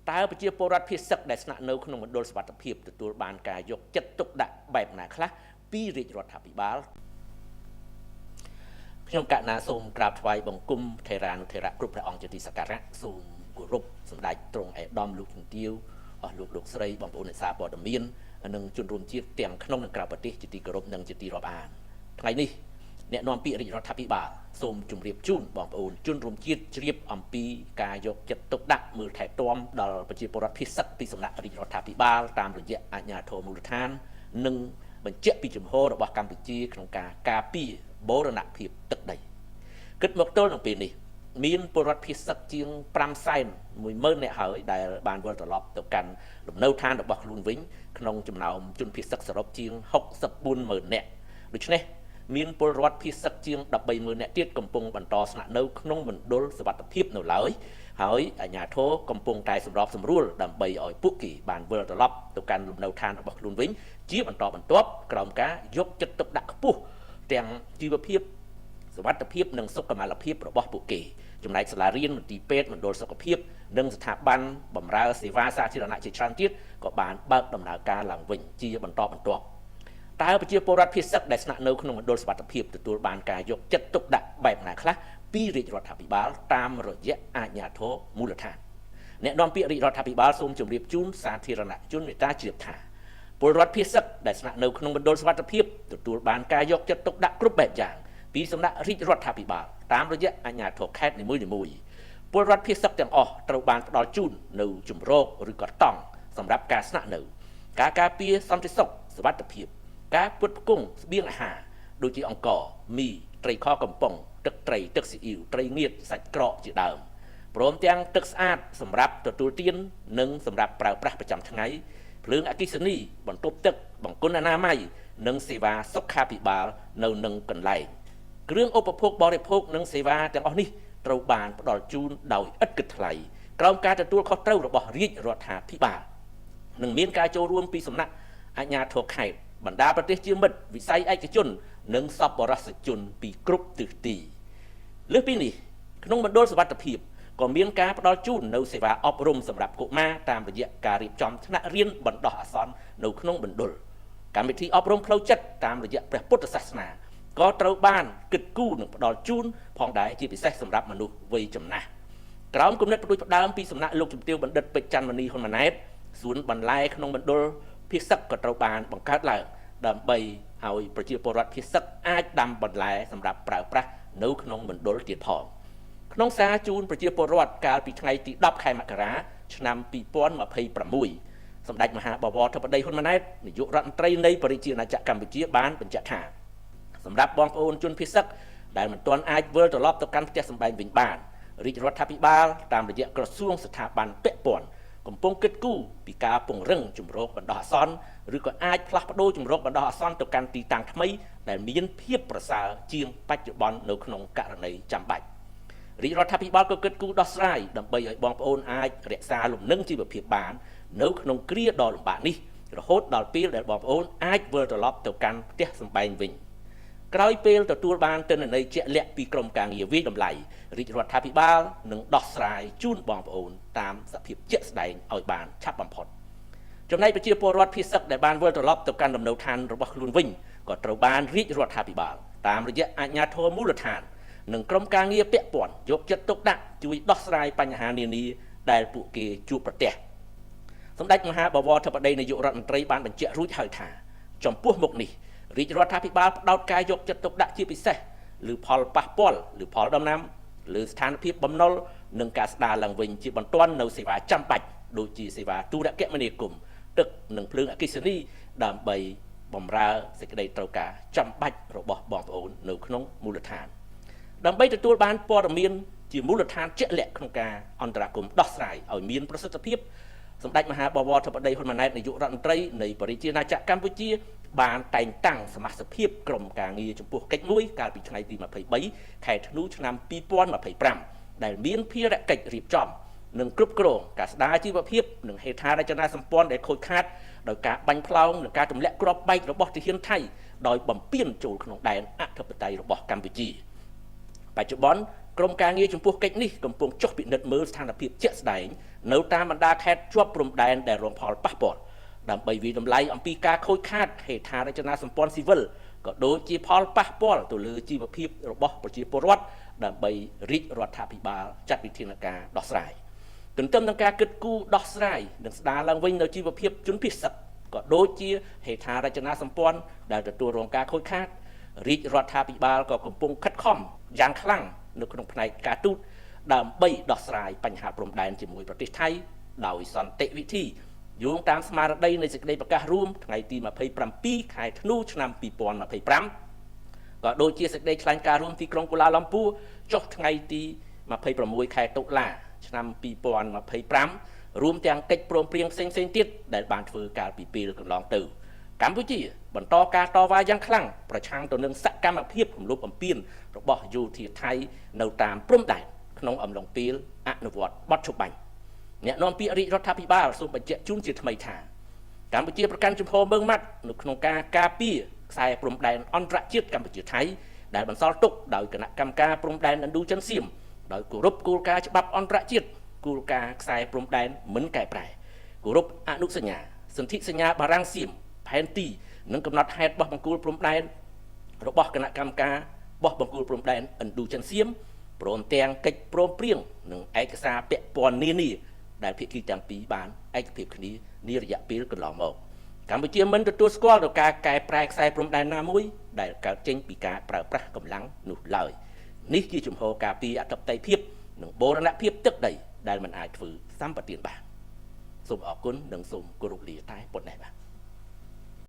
តើប្រជាពលរដ្ឋភាគសឹកដែលស្នាក់នៅក្នុងមណ្ឌលសុវត្ថិភាពទទួលបានការយកចិត្តទុកដាក់បែបណាខ្លះពីរាជរដ្ឋាភិបាលខ្ញុំកណាសូមក្រាបថ្វាយបង្គំថេរានុថេរៈគ្រប់ព្រះអង្គជាទីសក្ការៈសូមគោរពសម្ដេចទ្រង់ឯកឧត្តមលោកជំទាវអស់លោកស្រីបងប្អូនអ្នកសារព័ត៌មាននិងជនរួមជាតិទាំងក្នុងនិងក្រៅប្រទេសជាទីគោរពនិងជាទីរាប់អានថ្ងៃនេះអ្នកនាំពាក្យរាជរដ្ឋាភិបាលសូមជម្រាបជូនបងប្អូនជនរួមជាតិជ្រាបអំពីការយកចិត្តទុកដាក់មើលថែទាំដល់ប្រជាពលរដ្ឋភាគសឹកពីសំណាក់រាជរដ្ឋាភិបាលតាមរយៈអាជ្ញាធរមូលដ្ឋាននិងបញ្ជាក់ពីជំហររបស់កម្ពុជាក្នុងការការពារបូរណភាពទឹកដីគិតមកទល់នឹងពេលនេះមានពលរដ្ឋភាគសឹកជាង510,000នាក់ហើយដែលបានវិលត្រឡប់ទៅកាន់លំនៅឋានរបស់ខ្លួនវិញក្នុងចំណោមជនភាគសឹកសរុបជាង640,000នាក់ដូច្នេះមានពលរដ្ឋភាគសឹកជាង130,000នាក់ទៀតកំពុងបន្តស្នាក់នៅក្នុងមណ្ឌលសុវត្ថិភាពនៅឡើយហើយអាជ្ញាធរកំពុងតែសម្របសម្រួលដើម្បីឲ្យពួកគេបានវិលត្រឡប់ទៅកាន់លំនៅឋានរបស់ខ្លួនវិញជាបន្តបន្ទាប់ក្រោមការយកចិត្តទុកដាក់ខ្ពស់ទាំងជីវភាពសុវត្ថិភាពនិងសុខុមាលភាពរបស់ពួកគេចំណែកសាលារៀនមន្ទីរពេទ្យមណ្ឌលសុខភាពនិងស្ថាប័នបម្រើសេវាសាធារណៈជាច្រើនទៀតក៏បានបើកដំណើរការឡើងវិញជាបន្តបន្ទាប់តើប្រជាពលរដ្ឋភាគសឹកដែលស្នាក់នៅក្នុងមណ្ឌលសុវត្ថិភាពទទួលបានការយកចិត្តទុកដាក់បែបណាខ្លះពីរាជរដ្ឋាភិបាលតាមរយៈអាជ្ញាធរមូលដ្ឋានអ្នកនាំពាក្យរាជរដ្ឋាភិបាលសូមជម្រាបជូនសាធារណជនមេត្តាជ្រាបថាពលរដ្ឋភាគសឹកដែលស្នាក់នៅក្នុងមណ្ឌលសុវត្ថិភាពទទួលបានការយកចិត្តទុកដាក់គ្រប់បែបយ៉ាងពីសំណាក់រាជរដ្ឋាភិបាលតាមរយៈអាជ្ញាធរខេត្តនីមួយៗពលរដ្ឋភាគសឹកទាំងអស់ត្រូវបានផ្ដល់ជូននៅជំរកឬក៏តង់សម្រាប់ការស្នាក់នៅការការពារសន្តិសុខសុវត្ថិភាពការផ្គត់ផ្គង់ស្បៀងអាហារដូចជាអង្ករមីត្រីខកំប៉ុងទឹកត្រីទឹកស៊ីអ៊ីវត្រីងៀតសាច់ក្រកជាដើមព្រមទាំងទឹកស្អាតសម្រាប់ទទួលទាននិងសម្រាប់ប្រើប្រាស់ប្រចាំថ្ងៃភ្លើងអគ្គិសនីបន្ទប់ទឹកបង្គន់អនាម័យនិងសេវាសុខាភិបាលនៅនឹងកន្លែងគ្រឿងឧបភោគបរិភោគនិងសេវាទាំងអស់នេះត្រូវបានផ្ដល់ជូនដោយឥតគិតថ្លៃក្រោមការទទួលខុសត្រូវរបស់រាជរដ្ឋាភិបាលនិងមានការចូលរួមពីសំណាក់អាជ្ញាធរខេត្តបណ្ដាប្រទេសជាមិត្តវិស័យឯកជននិងសប្បុរសជនពីគ្រប់ទិសទីលើសពីនេះក្នុងមណ្ឌលសុវត្ថិភាពក៏មានការផ្ដល់ជូននៅសេវាអប់រំសម្រាប់កុមារតាមរយៈការរៀបចំថ្នាក់រៀនបណ្ដោះអាសន្ននៅក្នុងមណ្ឌលកម្មវិធីអប់រំផ្លូវចិត្តតាមរយៈព្រះពុទ្ធសាសនាក៏ត្រូវបានគិតគូរនិងផ្ដល់ជូនផងដែរជាពិសេសសម្រាប់មនុស្សវ័យចំណាស់ក្រោមគំនិតផ្ដួចផ្ដើមពីសំណាក់លោកជំទាវបណ្ឌិតពេជ្រច័ន្ទមនីហ៊ុនម៉ាណែតសួនបន្លែក្នុងមណ្ឌលភាគសឹកក៏ត្រូវបានបង្កើតឡើងដើម្បីឲ្យប្រជាពលរដ្ឋភាគសឹកអាចដាំបន្លែសម្រាប់ប្រើប្រាស់នៅក្នុងមណ្ឌលទៀតផងក្នុងសារជូនប្រជាពលរដ្ឋកាលពីថ្ងៃទី10ខែមករាឆ្នាំ2026សម្ដេចមហាបវរធិបតីហ៊ុនម៉ាណែតនាយករដ្ឋមន្ត្រីនៃប្រជាណាចក្រកម្ពុជាបានបញ្ជាក់ថាសម្រាប់បងប្អូនជនភាគសឹកដែលមិនទាន់អាចវិលត្រឡប់ទៅកាន់ផ្ទះសម្បែងវិញបានរាជរដ្ឋាភិបាលតាមរយៈក្រសួងស្ថាប័នពាក់ព័ន្ធកំពុងគិតគូរពីការពង្រឹងជំរកបណ្ដោះអាសន្នឬក៏អាចផ្លាស់ប្ដូរជំរកបណ្ដោះអាសន្នទៅកាន់ទីតាំងថ្មីដែលមានភាពប្រសើរជាងបច្ចុប្បន្ននៅក្នុងករណីចាំបាច់រាជរដ្ឋាភិបាលក៏គិតគូរដោះស្រាយដើម្បីឲ្យបងប្អូនអាចរក្សាលំនឹងជីវភាពបាននៅក្នុងគ្រាដ៏លំបាកនេះរហូតដល់ពេលដែលបងប្អូនអាចវិលត្រឡប់ទៅកាន់ផ្ទះសម្បែងវិញក្រោយពេលទទួលបានទិន្នន័យជាក់លាក់ពីក្រមការងារវិយតម្លៃរាជរដ្ឋាភិបាលនឹងដោះស្រាយជូនបងប្អូនតាមសភាពជាក់ស្ដែងឲ្យបានឆាប់បំផុតចំណែកប្រជាពលរដ្ឋភាគសឹកដែលបានវិលត្រឡប់ទៅកាន់លំនៅឋានរបស់ខ្លួនវិញក៏ត្រូវបានរាជរដ្ឋាភិបាលតាមរយៈអាជ្ញាធរមូលដ្ឋាននិងក្រមការងារពាក់ព័ន្ធយកចិត្តទុកដាក់ជួយដោះស្រាយបញ្ហានានាដែលពួកគេជួបប្រទះសម្ដេចមហាបវរធិបតីនាយករដ្ឋមន្ត្រីបានបញ្ជាក់រួចហើយថាចំពោះមុខនេះរាជរដ្ឋាភិបាលផ្ដោតការយកចិត្តទុកដាក់ជាពិសេសលើផលប៉ះពាល់ឬផលដំណាំលើស្ថានភាពបំណុលនិងការស្ដារឡើងវិញជាបន្ទាន់នៅសេវាចាំបាច់ដូចជាសេវាទូរគមនាគមន៍ទឹកនិងភ្លើងអគ្គិសនីដើម្បីបម្រើសេចក្តីត្រូវការចាំបាច់របស់បងប្អូននៅក្នុងមូលដ្ឋានដើម្បីទទួលបានព័ត៌មានជាមូលដ្ឋានជាក់លាក់ក្នុងការអន្តរាគមន៍ដោះស្រាយឲ្យមានប្រសិទ្ធភាពសម្ដេចមហាបវរធិបតីហ៊ុនម៉ាណែតនាយករដ្ឋមន្ត្រីនៃប្រជាណាចក្រកម្ពុជាបានតែងតាំងសមាជិកក្រមការងារចំពោះកិច្ចមួយកាលពីថ្ងៃទី23ខែធ្នូឆ្នាំ2025ដែលមានភារកិច្ចរៀបចំនិងគ្រប់គ្រងការស្ដារជីវភាពនិងហេដ្ឋារចនាសម្ព័ន្ធដែលខូចខាតដោយការបាញ់ផ្លោងនិងការទម្លាក់គ្រាប់បែករបស់ទាហានថៃដោយបំពានចូលក្នុងដែនអធិបតេយ្យរបស់កម្ពុជាបច្ចុប្បន្នក្រមការងារចំពោះកិច្ចនេះកំពុងចុះពិនិត្យមើលស្ថានភាពជាក់ស្ដែង នៅតាមបណ្ដាខេត្តជាប់ព្រំដែនដែលរងផលប៉ះពាល់ដើម្បីវិតម្លៃអំពីការខូចខាតហេដ្ឋារចនាសម្ព័ន្ធស៊ីវិលក៏ដូចជាផលប៉ះពាល់ទៅលើជីវភាពរបស់ប្រជាពលរដ្ឋដើម្បីរាជរដ្ឋាភិបាលចាត់វិធានការដោះស្រាយទន្ទឹមនឹងការគិតគូរដោះស្រាយនិងស្ដារឡើងវិញនៅជីវភាពជនពិសិដ្ឋក៏ដូចជាហេដ្ឋារចនាសម្ព័ន្ធដែលទទួលរងការខូចខាតរាជរដ្ឋាភិបាលក៏កំពុងខិតខំយ៉ាងខ្លាំងនៅក្នុងផ្នែកការទូតដើម្បីដោះស្រាយបញ្ហាព្រំដែនជាមួយប្រទេសថៃដោយសន្តិវិធីយោងតាមស្មារតីនៃសេចក្តីប្រកាសរួមថ្ងៃទី27ខែធ្នូឆ្នាំ2025ក៏ដូចជាសេចក្តីថ្លែងការណ៍រួមទីក្រុងកូឡាឡាំពូចុះថ្ងៃទី26ខែតុលាឆ្នាំ2025រួមទាំងកិច្ចព្រមព្រៀងផ្សេងៗទៀតដែលបានធ្វើកាលពីពេលកន្លងទៅកម្ពុជាបន្តការតវ៉ាយ៉ាងខ្លាំងប្រឆាំងទៅនឹងសកម្មភាពរំលោភបំពានរបស់យោធាថៃនៅតាមព្រំដែនក្នុងអំឡុងពេលអនុវត្តបទច្បាញ់អ្នកនាំពាក្យរាជរដ្ឋាភិបាលសូមបញ្ជាក់ជូនជាថ្មីថាកម្ពុជាប្រកាន់ជំហរម៉ឺងម៉ាត់នៅក្នុងការការពារខ្សែព្រំដែនអន្តរជាតិកម្ពុជាថៃដែលបន្សល់ទុកដោយគណៈកម្មការព្រំដែនឥណ្ឌូចិនសៀមដោយគោរពគោលការណ៍ច្បាប់អន្តរជាតិគោលការណ៍ខ្សែព្រំដែនមិនកែប្រែគោរពអនុសញ្ញាសន្ធិសញ្ញាបារាំងសៀមផែនទីនិងកំណត់ហេតុបោះបង្គោលព្រំដែនរបស់គណៈកម្មការបោះបង្គោលព្រំដែនឥណ្ឌូចិនសៀមព្រមទាំងកិច្ចព្រមព្រៀងនិងឯកសារពាក់ព័ន្ធនានាដែលភាគីទាំងពីរបានឯកភាពគ្នានារយៈពេលកន្លងមកកម្ពុជាមិនទទួលស្គាល់ដល់ការកែប្រែខ្សែព្រំដែនណាមួយដែលកើតចេញពីការប្រើប្រាស់កម្លាំងនោះឡើយនេះជាជំហរការពារអធិបតេយ្យភាពនិងបូរណភាពទឹកដីដែលមិនអាចធ្វើសម្បទានបានសូមអរគុណនិងសូមគោរពលាតែប៉ុណ្ណេះបាទ